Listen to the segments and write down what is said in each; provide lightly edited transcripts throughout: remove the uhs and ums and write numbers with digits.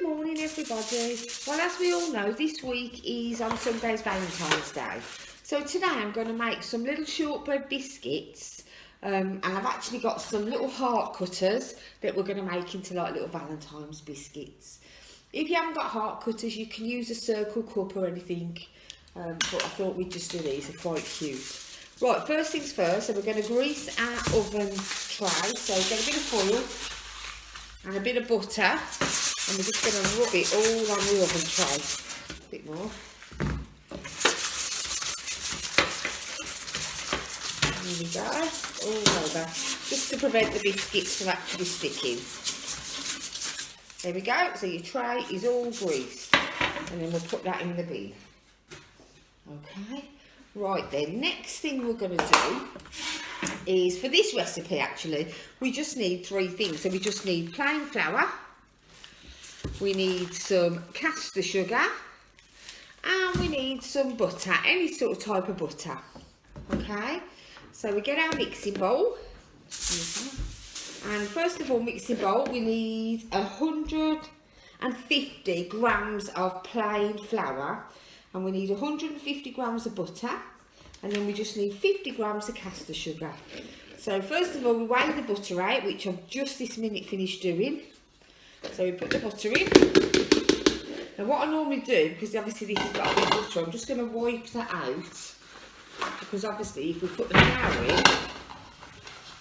Good morning everybody. Well, as we all know, this week is on Sunday's Valentine's Day. So today I'm going to make some little shortbread biscuits and I've actually got some little heart cutters that we're going to make into like little Valentine's biscuits. If you haven't got heart cutters, you can use a circle cup or anything, but I thought we'd just do these, they're quite cute. Right, first things first, so we're going to grease our oven tray. So get a bit of foil and a bit of butter, and we're just going to rub it all on the oven tray. A bit more. There we go, all over, just to prevent the biscuits from actually sticking. There we go, so your tray is all greased, and then we'll put that in the bin. Okay, right then, next thing we're going to do is, for this recipe actually, we just need three things. So we just need plain flour, we need some caster sugar, and we need some butter, any sort of type of butter. Okay, so we get our mixing bowl, and first of all, mixing bowl, we need 150 grams of plain flour, and we need 150 grams of butter, and then we just need 50 grams of caster sugar. So first of all, we weigh the butter out, which I've just this minute finished doing. So we put the butter in. Now what I normally do, because obviously this has got a bit of butter, I'm just going to wipe that out, because obviously if we put the flour in,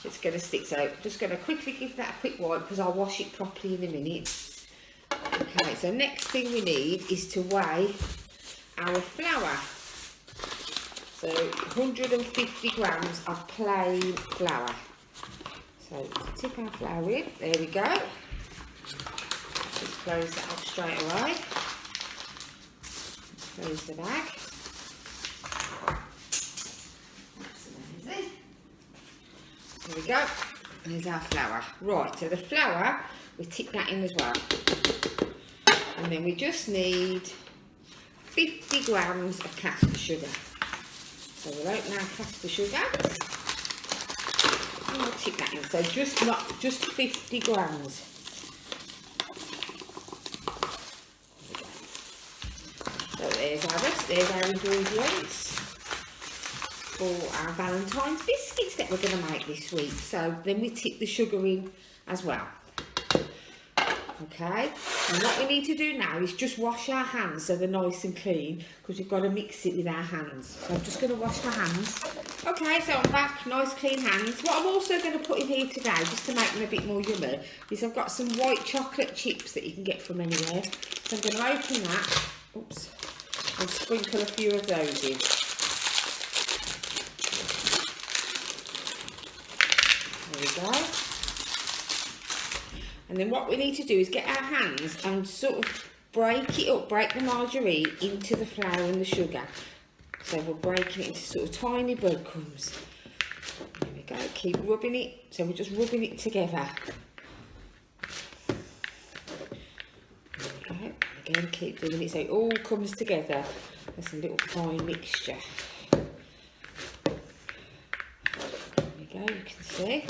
it's going to stick. So I'm just going to quickly give that a quick wipe, because I'll wash it properly in a minute. Okay, so next thing we need is to weigh our flour. So 150 grams of plain flour. So tip our flour in, there we go. Just close that off straight away. Close the bag. There we go, there's our flour. Right, so the flour, we tip that in as well. And then we just need 50 grams of caster sugar. So we'll open our caster sugar and we'll tip that in. So just 50 grams. So there's our ingredients for our Valentine's biscuits that we're going to make this week. So then we tip the sugar in as well. Okay, and what we need to do now is just wash our hands so they're nice and clean, because we've got to mix it with our hands. So I'm just going to wash my hands. Okay, so I'm back, nice clean hands. What I'm also going to put in here today, just to make them a bit more yummy, is I've got some white chocolate chips that you can get from anywhere. So I'm going to open that, oops, and sprinkle a few of those in. There we go. And then what we need to do is get our hands and sort of break it up, break the margarine into the flour and the sugar. So we're breaking it into sort of tiny breadcrumbs. There we go, keep rubbing it. So we're just rubbing it together. There we go, again keep doing it so it all comes together as a little fine mixture. There we go, you can see.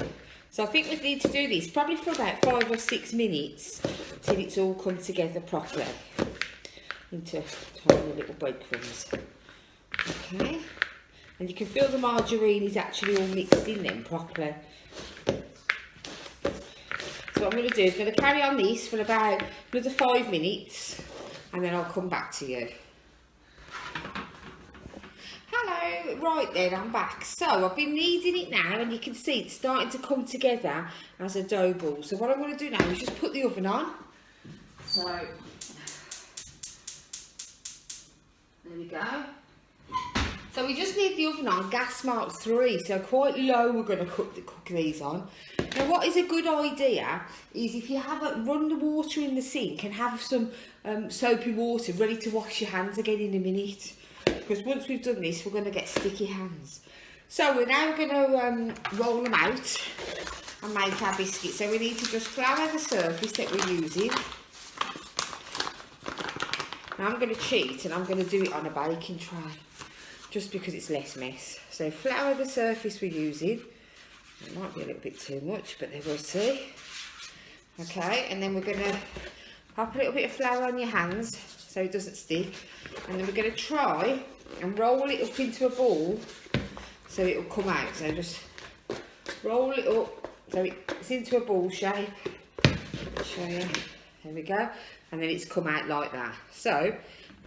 So I think we need to do this probably for about 5 or 6 minutes till it's all come together properly into tiny little breadcrumbs. Okay, and you can feel the margarine is actually all mixed in then properly. So what I'm going to do is going to carry on this for about another 5 minutes, and then I'll come back to you. Hello, right then, I'm back. So I've been kneading it now, and you can see it's starting to come together as a dough ball. So what I'm going to do now is just put the oven on. So there we go. So we just need the oven on gas mark 3, so quite low we're going to cook these on. Now what is a good idea is if you have run the water in the sink and have some soapy water ready to wash your hands again in a minute. Because once we've done this, we're going to get sticky hands. So we're now going to roll them out and make our biscuits. So we need to just flour the surface that we're using. Now I'm going to cheat and I'm going to do it on a baking tray, just because it's less mess. So flour the surface we're using. It might be a little bit too much, but then we'll see. Okay, and then we're going to Pop a little bit of flour on your hands so it doesn't stick. And then we're going to try and roll it up into a ball so it'll come out. So just roll it up so it's into a ball shape. I'll show you. There we go. And then it's come out like that. So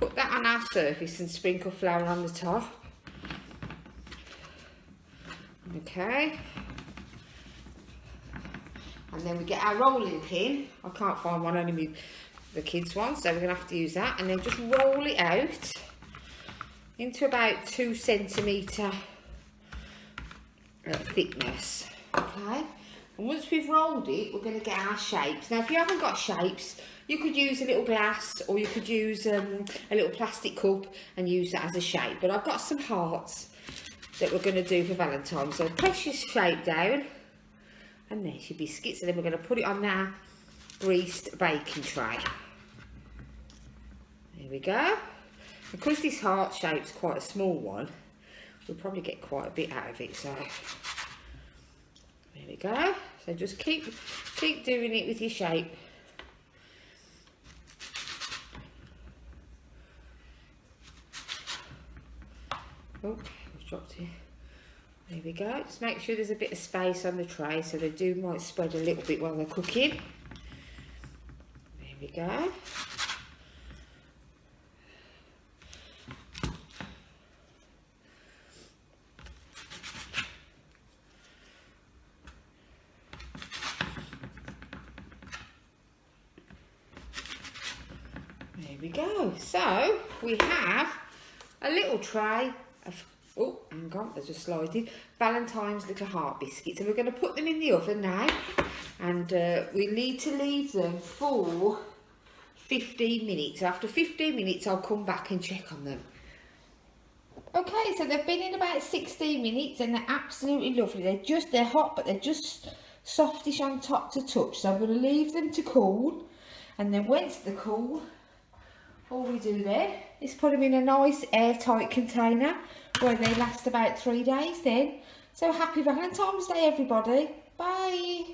put that on our surface and sprinkle flour on the top. Okay. And then we get our rolling pin. I can't find one, only the kids' one, so we're going to have to use that. And then just roll it out into about 2 centimetre thickness. Okay. And once we've rolled it, we're going to get our shapes. Now, if you haven't got shapes, you could use a little glass, or you could use a little plastic cup and use that as a shape. But I've got some hearts that we're going to do for Valentine's. So press your shape down, and there's your biscuits. And then we're going to put it on our greased baking tray. There we go. Because this heart shape's quite a small one, we'll probably get quite a bit out of it. So there we go. So just keep doing it with your shape. Oh, I've dropped it. There we go. Just make sure there's a bit of space on the tray so they might spread a little bit while they're cooking. There we go. There we go. So we have a little tray of, oh, hang on, there's just slided, Valentine's little heart biscuits. And we're going to put them in the oven now. And we need to leave them for 15 minutes. After 15 minutes, I'll come back and check on them. Okay, so they've been in about 16 minutes and they're absolutely lovely. They're hot, but they're just softish on top to touch. So I'm going to leave them to cool. And then once they're cool, all we do then is put them in a nice airtight container where they last about 3 days then. So happy Valentine's Day, everybody. Bye.